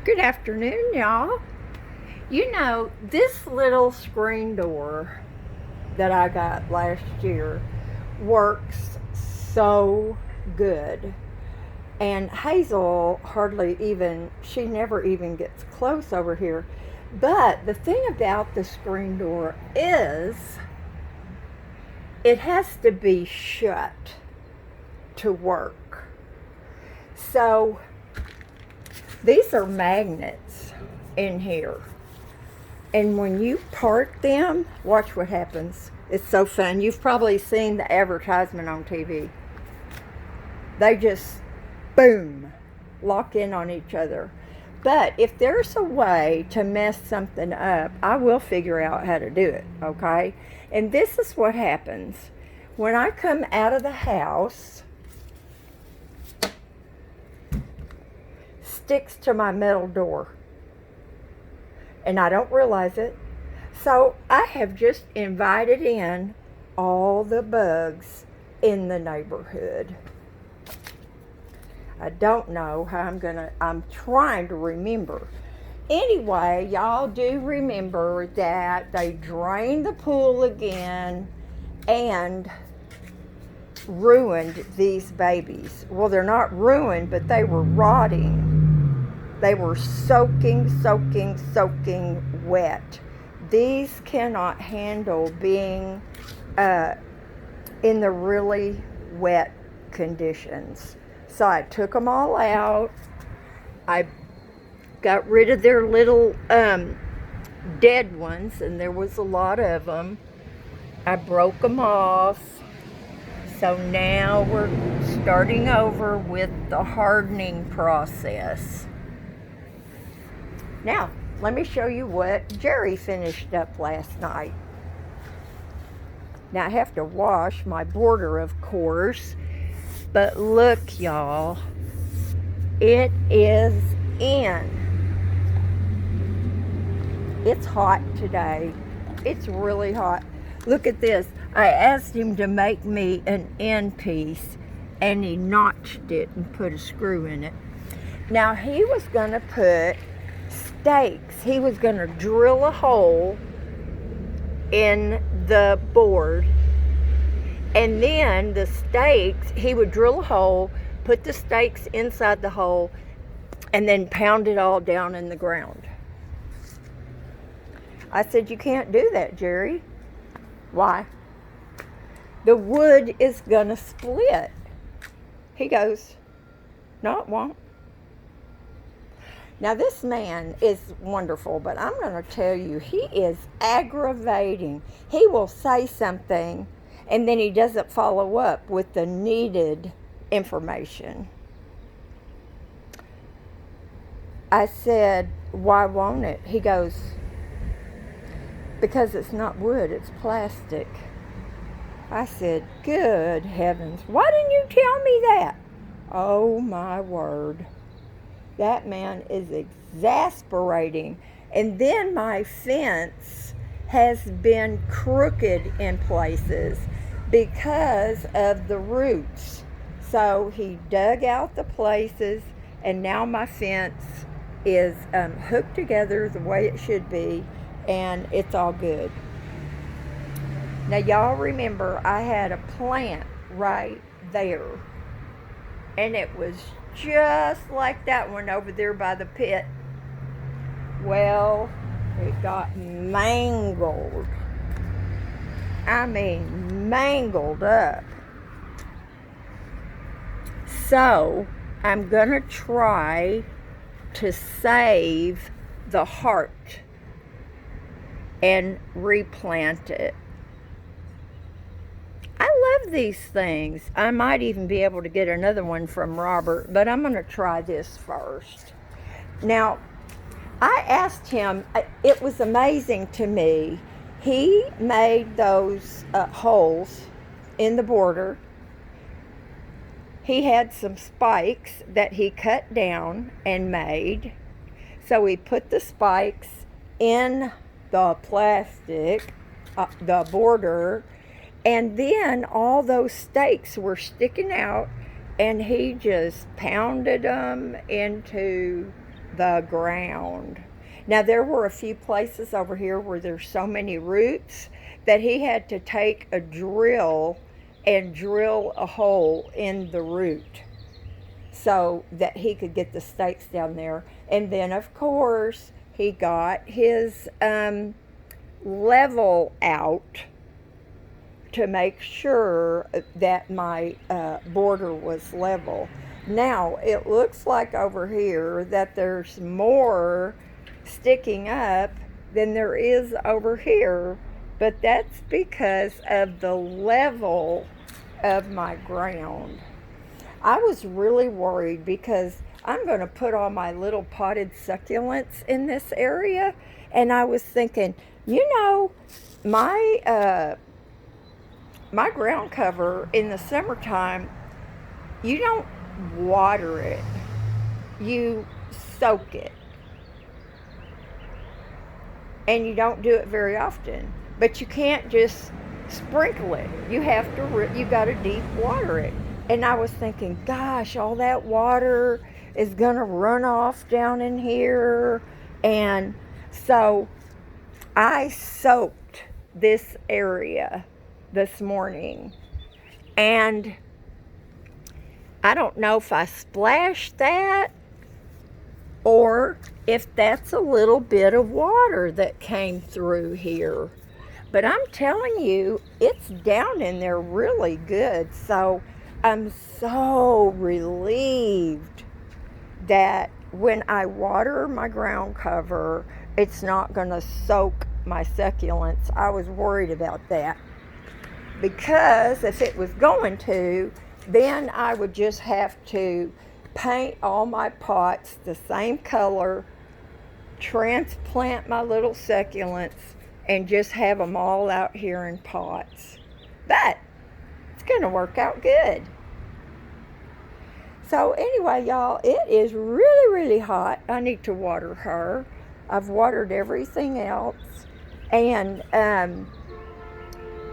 Good afternoon, y'all. You know, this little screen door that I got last year works so good. And Hazel she never even gets close over here. But the thing about the screen door is it has to be shut to work. So these are magnets in here. And when you part them, watch what happens. It's so fun. You've probably seen the advertisement on TV. They just, boom, lock in on each other. But if there's a way to mess something up, I will figure out how to do it, okay? And this is what happens. When I come out of the house, sticks to my metal door. And I don't realize it. So I have just invited in all the bugs in the neighborhood. I don't know how I'm trying to remember. Anyway, y'all do remember that they drained the pool again and ruined these babies. Well, they're not ruined, but they were rotting. They were soaking wet. These cannot handle being in the really wet conditions. So I took them all out. I got rid of their little dead ones, and there was a lot of them. I broke them off. So now we're starting over with the hardening process. Now, let me show you what Jerry finished up last night. Now, I have to wash my border, of course, but look, y'all, it is in. It's hot today. It's really hot. Look at this. I asked him to make me an end piece, and he notched it and put a screw in it. Now, he was going to put stakes. He was going to drill a hole in the board, and then the stakes, he would drill a hole, put the stakes inside the hole, and then pound it all down in the ground. I said, "You can't do that, Jerry." "Why?" "The wood is going to split." He goes, "No, it won't." Now, this man is wonderful, but I'm going to tell you, he is aggravating. He will say something, and then he doesn't follow up with the needed information. I said, "Why won't it?" He goes, "Because it's not wood, it's plastic." I said, "Good heavens, why didn't you tell me that?" Oh, my word. That man is exasperating. And then my fence has been crooked in places because of the roots. So he dug out the places, and now my fence is hooked together the way it should be, and it's all good. Now, y'all remember I had a plant right there, and it was just like that one over there by the pit. Well, it got mangled. I mean, mangled up. So, I'm going to try to save the heart and replant it. I love these things. I might even be able to get another one from Robert, but I'm going to try this first. Now, I asked him, it was amazing to me. He made those holes in the border. He had some spikes that he cut down and made. So he put the spikes in the plastic, the border, and then all those stakes were sticking out, and he just pounded them into the ground. Now, there were a few places over here where there's so many roots that he had to take a drill and drill a hole in the root so that he could get the stakes down there. And then, of course, he got his level out to make sure that my border was level. Now, it looks like over here that there's more sticking up than there is over here, but that's because of the level of my ground. I was really worried because I'm going to put all my little potted succulents in this area, and I was thinking, my my ground cover in the summertime, you don't water it, you soak it, and you don't do it very often. But you can't just sprinkle it. You got to deep water it. And I was thinking, gosh, all that water is gonna run off down in here. And so I soaked this area this morning, and I don't know if I splashed that or if that's a little bit of water that came through here. But I'm telling you, it's down in there really good. So I'm so relieved that when I water my ground cover, it's not going to soak my succulents. I was worried about that, because if it was going to, then I would just have to paint all my pots the same color, transplant my little succulents, and just have them all out here in pots. But it's going to work out good. So anyway, y'all, it is really, really hot. I need to water her. I've watered everything else. And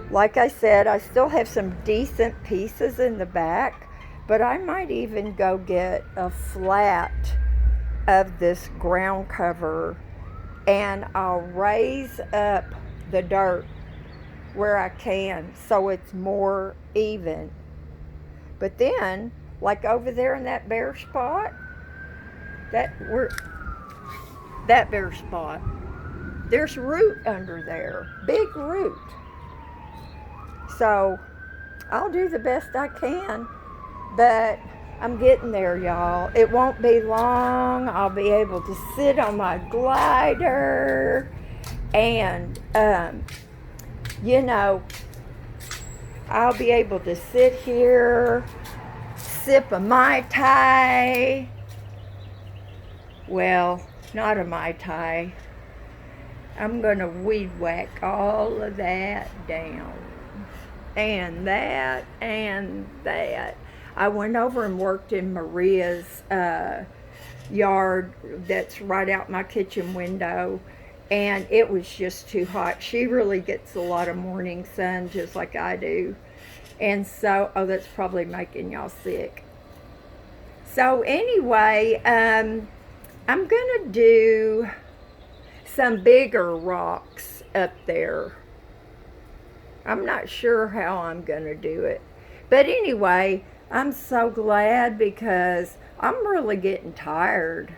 like I said, I still have some decent pieces in the back, but I might even go get a flat of this ground cover, and I'll raise up the dirt where I can so it's more even. But then, like over there in that bare spot, that bare spot, there's root under there, big root. So I'll do the best I can, but I'm getting there, y'all. It won't be long. I'll be able to sit on my glider and, I'll be able to sit here, sip a Mai Tai. Well, not a Mai Tai. I'm going to weed whack all of that down. And that, and that. I went over and worked in Maria's yard that's right out my kitchen window, and it was just too hot. She really gets a lot of morning sun just like I do. And so, that's probably making y'all sick. So anyway, I'm going to do some bigger rocks up there. I'm not sure how I'm going to do it. But anyway, I'm so glad because I'm really getting tired.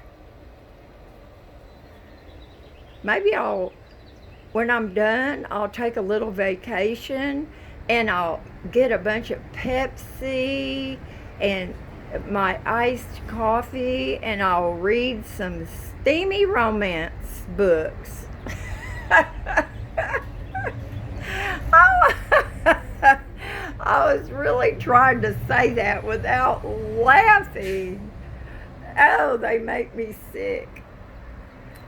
Maybe when I'm done, I'll take a little vacation and I'll get a bunch of Pepsi and my iced coffee, and I'll read some steamy romance books. I was really trying to say that without laughing. Oh, they make me sick.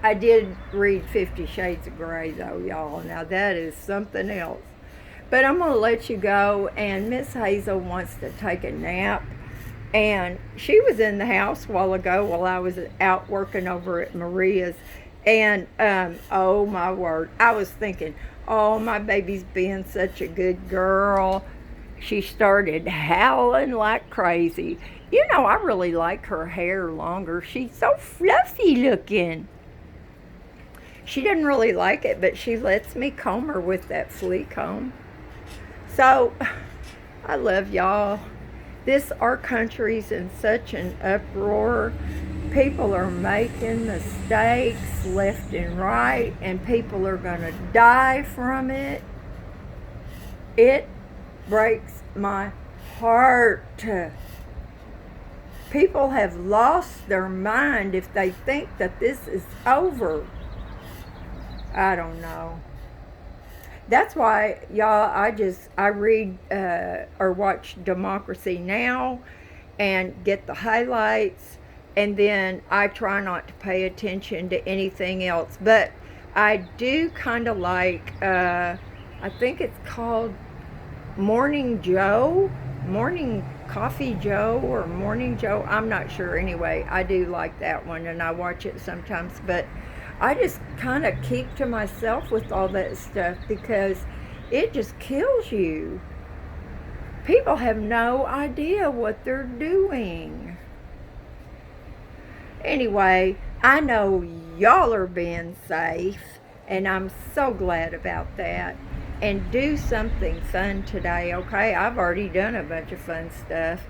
I did read 50 Shades of Grey, though, y'all. Now, that is something else. But I'm going to let you go, and Miss Hazel wants to take a nap. And she was in the house a while ago while I was out working over at Maria's. And, oh, my word, I was thinking, oh, my baby's being such a good girl. she started howling like crazy. You know, I really like her hair longer. She's so fluffy looking. She doesn't really like it, but she lets me comb her with that flea comb. So, I love y'all. Our country's in such an uproar. People are making mistakes left and right, and people are going to die from it. It breaks my heart. People have lost their mind if they think that this is over. I don't know. That's why, y'all, I read or watch Democracy Now! And get the highlights, and then I try not to pay attention to anything else. But I do kind of like, I think it's called Morning Coffee Joe, or Morning Joe. I'm not sure. Anyway, I do like that one, and I watch it sometimes. But I just kind of keep to myself with all that stuff because it just kills you. People have no idea what they're doing. Anyway, I know y'all are being safe, and I'm so glad about that. And do something fun today, okay? I've already done a bunch of fun stuff.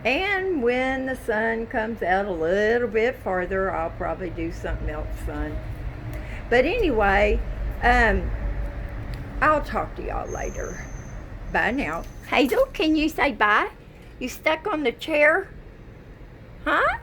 And when the sun comes out a little bit farther, I'll probably do something else fun. But anyway, I'll talk to y'all later. Bye now. Hazel, can you say bye? You stuck on the chair? Huh?